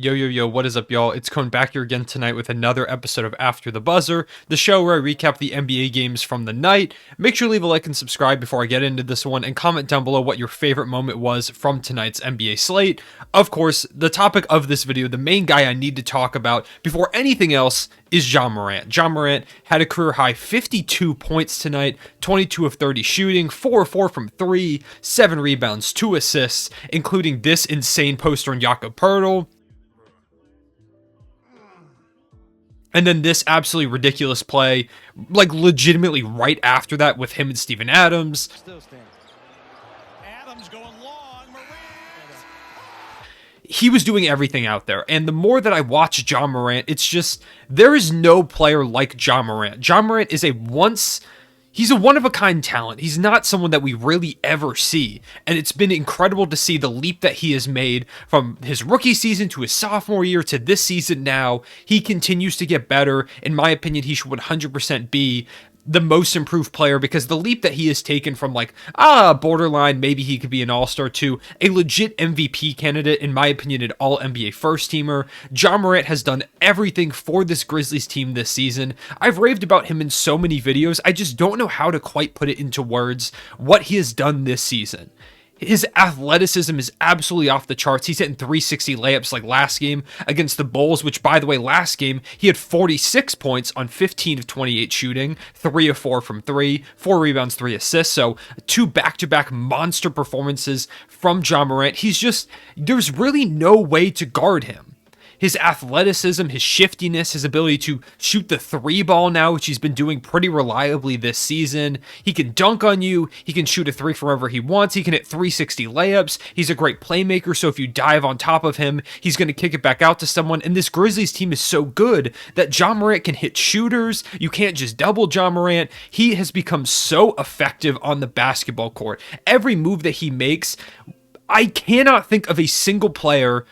Yo, yo, yo, what is up, y'all? It's Cone back here again tonight with another episode of After the Buzzer, the show where I recap the NBA games from the night. Make sure to leave a like and subscribe before I get into this one, and comment down below what your favorite moment was from tonight's NBA slate. Of course, the topic of this video, the main guy I need to talk about before anything else, is Ja Morant. Ja Morant had a career-high 52 points tonight, 22 of 30 shooting, 4 of 4 from 3, 7 rebounds, 2 assists, including this insane poster on Jakob Poeltl. And then this absolutely ridiculous play, like legitimately right after that with him and Steven Adams. Still standing. Adams going long. Morant. He was doing everything out there. And the more that I watch Ja Morant, it's just, there is no player like Ja Morant. Ja Morant is he's a one-of-a-kind talent. He's not someone that we really ever see. And it's been incredible to see the leap that he has made from his rookie season to his sophomore year to this season now. He continues to get better. In my opinion, he should 100% be the most improved player, because the leap that he has taken from borderline, maybe he could be an all-star, to a legit MVP candidate, in my opinion, an all-NBA first-teamer. Ja Morant has done everything for this Grizzlies team this season. I've raved about him in so many videos. I just don't know how to quite put it into words what he has done this season. His athleticism is absolutely off the charts. He's hitting 360 layups like last game against the Bulls, which, by the way, last game, he had 46 points on 15 of 28 shooting, 3 of 4 from 3, 4 rebounds, 3 assists. So 2 back-to-back monster performances from Ja Morant. There's really no way to guard him. His athleticism, his shiftiness, his ability to shoot the 3-ball now, which he's been doing pretty reliably this season. He can dunk on you. He can shoot a 3 from wherever he wants. He can hit 360 layups. He's a great playmaker, so if you dive on top of him, he's going to kick it back out to someone. And this Grizzlies team is so good that Ja Morant can hit shooters. You can't just double Ja Morant. He has become so effective on the basketball court. Every move that he makes, I cannot think of a single player.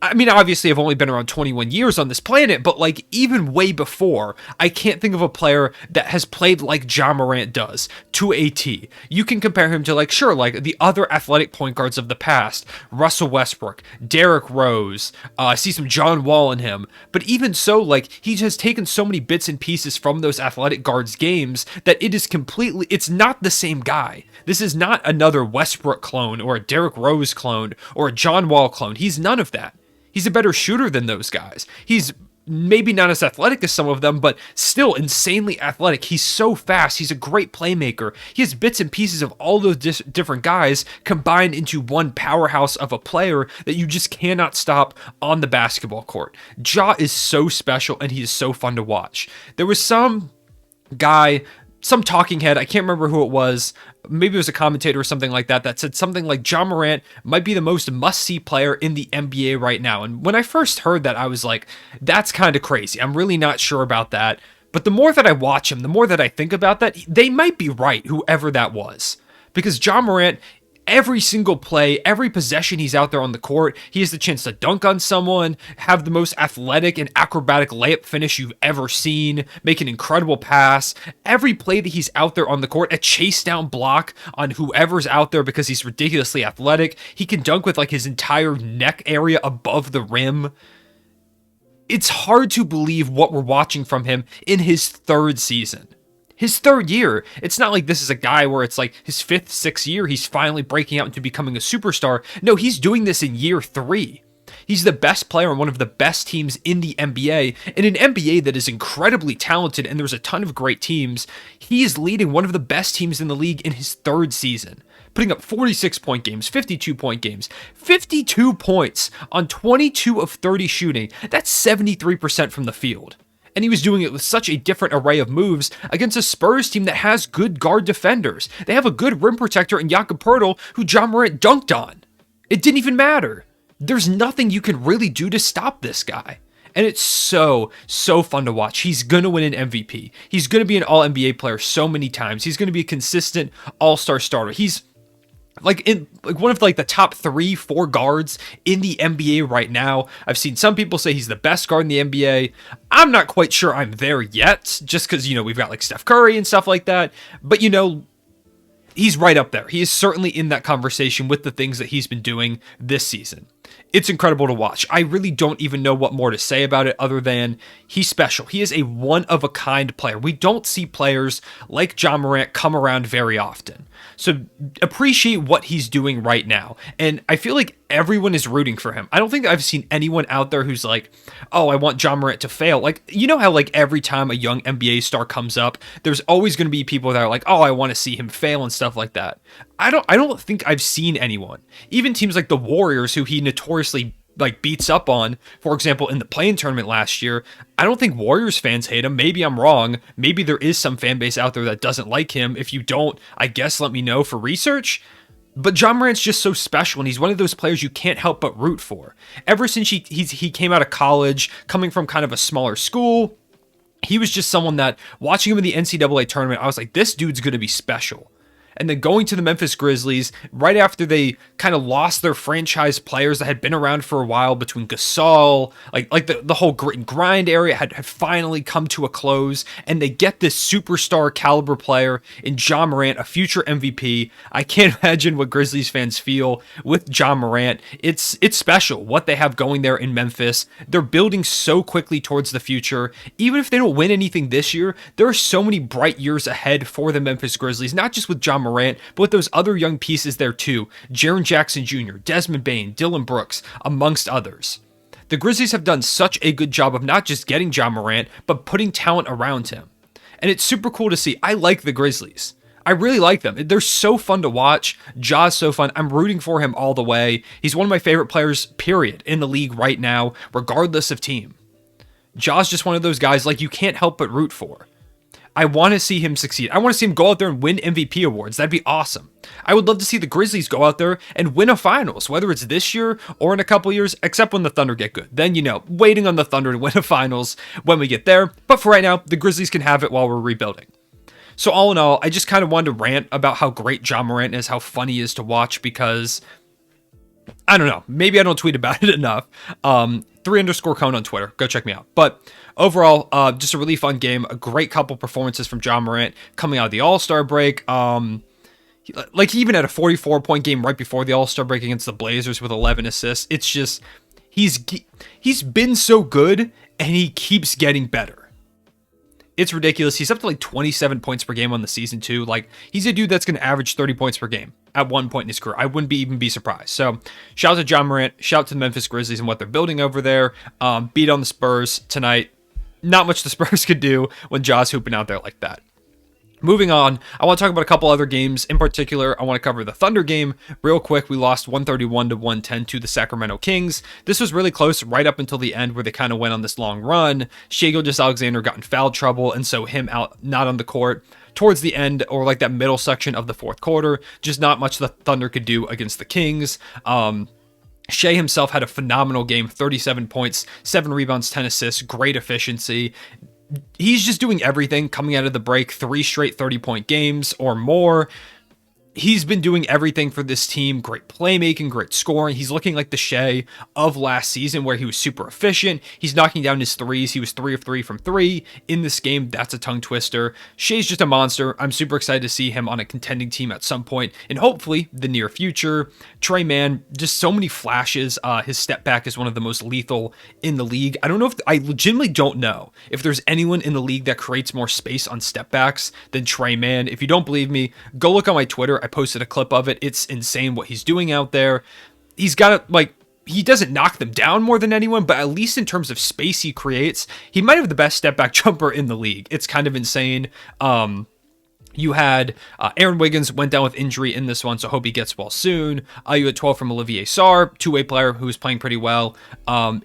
I mean, obviously, I've only been around 21 years on this planet, but even way before, I can't think of a player that has played like Ja Morant does to a T. You can compare him to the other athletic point guards of the past, Russell Westbrook, Derrick Rose. I see some John Wall in him, but even so, he has taken so many bits and pieces from those athletic guards' games that it's not the same guy. This is not another Westbrook clone or a Derrick Rose clone or a John Wall clone. He's none of that. He's a better shooter than those guys. He's maybe not as athletic as some of them, but still insanely athletic. He's so fast. He's a great playmaker. He has bits and pieces of all those different guys combined into one powerhouse of a player that you just cannot stop on the basketball court. Ja is so special, and he is so fun to watch. There was some talking head, I can't remember who it was, maybe it was a commentator or something like that said something like Ja Morant might be the most must-see player in the NBA right now. And when I first heard that, I was like, that's kind of crazy. I'm really not sure about that. But the more that I watch him, the more that I think about that, they might be right, whoever that was. Because Ja Morant, every single play, every possession he's out there on the court, he has the chance to dunk on someone, have the most athletic and acrobatic layup finish you've ever seen, make an incredible pass. Every play that he's out there on the court, a chase down block on whoever's out there because he's ridiculously athletic. He can dunk with his entire neck area above the rim. It's hard to believe what we're watching from him in his third season. His third year. It's not like this is a guy where it's his 5th, 6th year, he's finally breaking out into becoming a superstar. No, he's doing this in year 3. He's the best player on one of the best teams in the NBA, in an NBA that is incredibly talented, and there's a ton of great teams. He is leading one of the best teams in the league in his third season, putting up 46-point games, 52-point games, 52 points on 22 of 30 shooting. That's 73% from the field. And he was doing it with such a different array of moves against a Spurs team that has good guard defenders. They have a good rim protector in Jakob Poeltl, who Ja Morant dunked on. It didn't even matter. There's nothing you can really do to stop this guy. And it's so fun to watch. He's going to win an MVP. He's going to be an all-NBA player so many times. He's going to be a consistent all-star starter. He's one of the top 3-4 guards in the NBA right now. I've seen some people say he's the best guard in the NBA. I'm not quite sure I'm there yet, just because, we've got Steph Curry and stuff like that. But, he's right up there. He is certainly in that conversation with the things that he's been doing this season. it's incredible to watch. I really don't even know what more to say about it other than he's special. He is a one-of-a-kind player. We don't see players like Ja Morant come around very often. So appreciate what he's doing right now. And I feel like everyone is rooting for him. I don't think I've seen anyone out there who's like, oh, I want Ja Morant to fail. Like, you know how like every time a young NBA star comes up, there's always going to be people that are like, oh, I want to see him fail and stuff like that. I don't think I've seen anyone. Even teams like the Warriors, who he notoriously like beats up on, for example, in the play-in tournament last year, I don't think Warriors fans hate him. Maybe I'm wrong. Maybe there is some fan base out there that doesn't like him. If you don't, I guess let me know for research. But Ja Morant's just so special, and he's one of those players you can't help but root for. Ever since he came out of college, coming from kind of a smaller school, he was just someone that, watching him in the NCAA tournament, I was like, this dude's going to be special. And then going to the Memphis Grizzlies right after they kind of lost their franchise players that had been around for a while, between Gasol, like the whole grit and grind area had finally come to a close, and they get this superstar caliber player in Ja Morant, a future MVP. I can't imagine what Grizzlies fans feel with Ja Morant. It's special what they have going there in Memphis. They're building so quickly towards the future. Even if they don't win anything this year, there are so many bright years ahead for the Memphis Grizzlies, not just with Ja Morant, but with those other young pieces there too. Jaren Jackson Jr., Desmond Bane, Dylan Brooks, amongst others. The Grizzlies have done such a good job of not just getting Ja Morant, but putting talent around him. And it's super cool to see. I like the Grizzlies. I really like them. They're so fun to watch. Ja's so fun. I'm rooting for him all the way. He's one of my favorite players, period, in the league right now, regardless of team. Ja's just one of those guys like you can't help but root for. I want to see him succeed. I want to see him go out there and win MVP awards. That'd be awesome. I would love to see the Grizzlies go out there and win a finals, whether it's this year or in a couple years, except when the Thunder get good. Then, waiting on the Thunder to win a finals when we get there. But for right now, the Grizzlies can have it while we're rebuilding. So all in all, I just kind of wanted to rant about how great Ja Morant is, how fun he is to watch, because I don't know, maybe I don't tweet about it enough. 3_Cone on Twitter. Go check me out. But overall, just a really fun game. A great couple performances from Ja Morant coming out of the All-Star break. Like he even had a 44-point game right before the All-Star break against the Blazers with 11 assists. It's just, he's been so good, and he keeps getting better. It's ridiculous. He's up to like 27 points per game on the season too. Like, he's a dude that's going to average 30 points per game at one point in his career. I wouldn't even be surprised. So shout out to Ja Morant, shout out to the Memphis Grizzlies and what they're building over there. Beat on the Spurs tonight. Not much the Spurs could do when Ja's hooping out there like that. Moving on, I want to talk about a couple other games. In particular, I want to cover the Thunder game real quick. We lost 131-110 to the Sacramento Kings. This was really close right up until the end, where they kind of went on this long run. Gilgeous-Alexander got in foul trouble, and so him out, not on the court towards the end, or like that middle section of the fourth quarter. Just not much the Thunder could do against the Kings. Shea himself had a phenomenal game, 37 points, 7 rebounds, 10 assists, great efficiency. He's just doing everything coming out of the break, 3 straight 30-point games or more. He's been doing everything for this team. Great playmaking, great scoring. He's looking like the Shea of last season, where he was super efficient. He's knocking down his threes. He was 3 of 3 from 3 in this game. That's a tongue twister. Shea's just a monster. I'm super excited to see him on a contending team at some point, and hopefully the near future. Trey Mann, just so many flashes. His step back is one of the most lethal in the league. I legitimately don't know if there's anyone in the league that creates more space on step backs than Trey Mann. If you don't believe me, go look on my Twitter. I posted a clip of it. It's insane what he's doing out there. He's got he doesn't knock them down more than anyone, but at least in terms of space he creates, he might have the best step back jumper in the league. It's kind of insane. You had Aaron Wiggins went down with injury in this one, so hope he gets well soon. You had 12 from Olivier Sarr, two-way player who was playing pretty well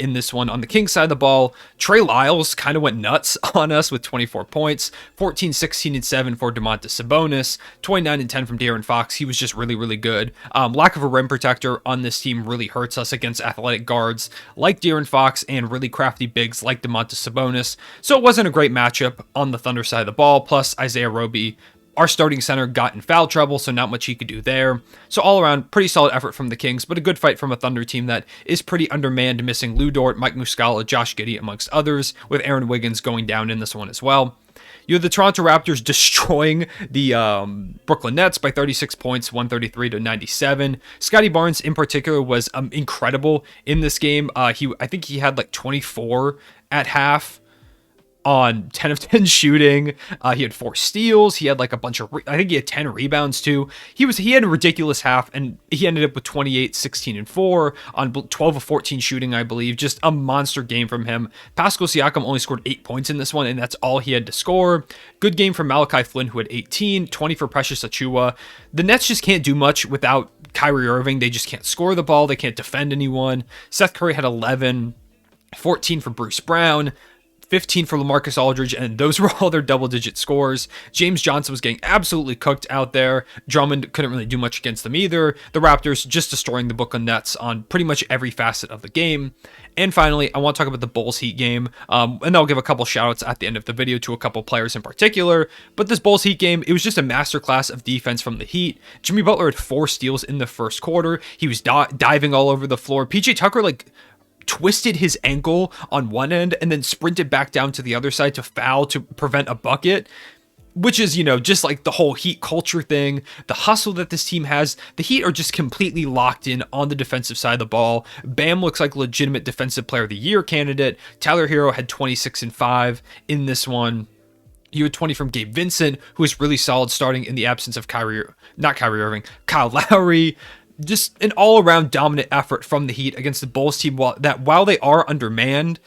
in this one. On the Kings side of the ball, Trey Lyles kind of went nuts on us with 24 points, 14, 16, and 7 for Domantas Sabonis, 29 and 10 from De'Aaron Fox. He was just really, really good. Lack of a rim protector on this team really hurts us against athletic guards like De'Aaron Fox and really crafty bigs like Domantas Sabonis. So it wasn't a great matchup on the Thunder side of the ball. Plus, Isaiah Roby, our starting center, got in foul trouble, so not much he could do there. So all around, pretty solid effort from the Kings, but a good fight from a Thunder team that is pretty undermanned, missing Lou Dort, Mike Muscala, Josh Giddey, amongst others, with Aaron Wiggins going down in this one as well. You have the Toronto Raptors destroying the Brooklyn Nets by 36 points, 133 to 97. Scotty Barnes in particular was incredible in this game. I think he had like 24 at half on 10 of 10 shooting. He had 4 steals. He had like a bunch of, I think he had 10 rebounds too. He had a ridiculous half, and he ended up with 28, 16, and 4 on 12 of 14 shooting, I believe. Just a monster game from him. Pascal Siakam only scored 8 points in this one, and that's all he had to score. Good game from Malachi Flynn, who had 18, 20 for Precious Achiuwa. The Nets just can't do much without Kyrie Irving. They just can't score the ball. They can't defend anyone. Seth Curry had 11, 14 for Bruce Brown, 15 for LaMarcus Aldridge, and those were all their double-digit scores. James Johnson was getting absolutely cooked out there. Drummond couldn't really do much against them either. The Raptors just destroying the Brooklyn Nets on pretty much every facet of the game. And finally, I want to talk about the Bulls Heat game, and I'll give a couple shout-outs at the end of the video to a couple players in particular. But this Bulls Heat game, it was just a masterclass of defense from the Heat. Jimmy Butler had 4 steals in the first quarter. He was diving all over the floor. PJ Tucker, twisted his ankle on one end and then sprinted back down to the other side to foul to prevent a bucket, which is, just like the whole Heat culture thing, the hustle that this team has. The Heat are just completely locked in on the defensive side of the ball. Bam looks like a legitimate defensive player of the year candidate. Tyler Hero had 26 and 5 in this one. You had 20 from Gabe Vincent, who was really solid starting in the absence of Kyle Lowry. Just an all-around dominant effort from the Heat against the Bulls team, while they are undermanned.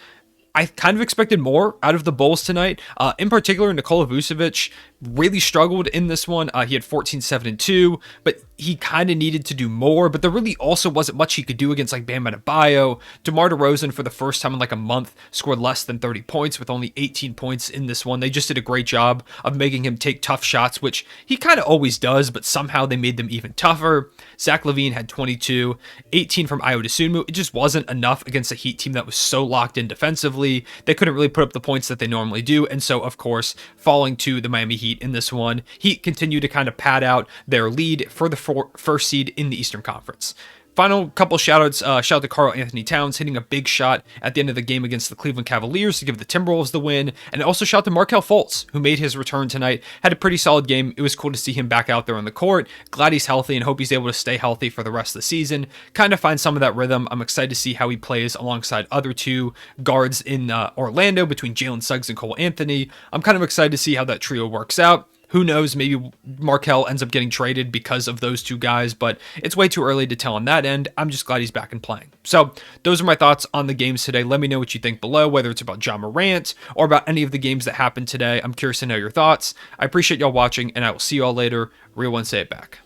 I kind of expected more out of the Bulls tonight. In particular, Nikola Vucevic really struggled in this one. He had 14, 7, and 2, but he kind of needed to do more. But there really also wasn't much he could do against Bam Adebayo. DeMar DeRozan, for the first time in a month, scored less than 30 points with only 18 points in this one. They just did a great job of making him take tough shots, which he kind of always does, but somehow they made them even tougher. Zach LaVine had 22, 18 from Ayo Dosunmu. It just wasn't enough against a Heat team that was so locked in defensively. They couldn't really put up the points that they normally do, and so, of course, falling to the Miami Heat in this one. Heat continue to kind of pad out their lead for the first seed in the Eastern Conference. Final couple shout-outs. Shout out to Karl Anthony Towns hitting a big shot at the end of the game against the Cleveland Cavaliers to give the Timberwolves the win. And also shout out to Markelle Fultz, who made his return tonight. Had a pretty solid game. It was cool to see him back out there on the court. Glad he's healthy and hope he's able to stay healthy for the rest of the season. Kind of find some of that rhythm. I'm excited to see how he plays alongside other two guards in Orlando between Jalen Suggs and Cole Anthony. I'm kind of excited to see how that trio works out. Who knows, maybe Markelle ends up getting traded because of those two guys, but it's way too early to tell on that end. I'm just glad he's back and playing. So those are my thoughts on the games today. Let me know what you think below, whether it's about Ja Morant or about any of the games that happened today. I'm curious to know your thoughts. I appreciate y'all watching, and I will see y'all later. Real one, say it back.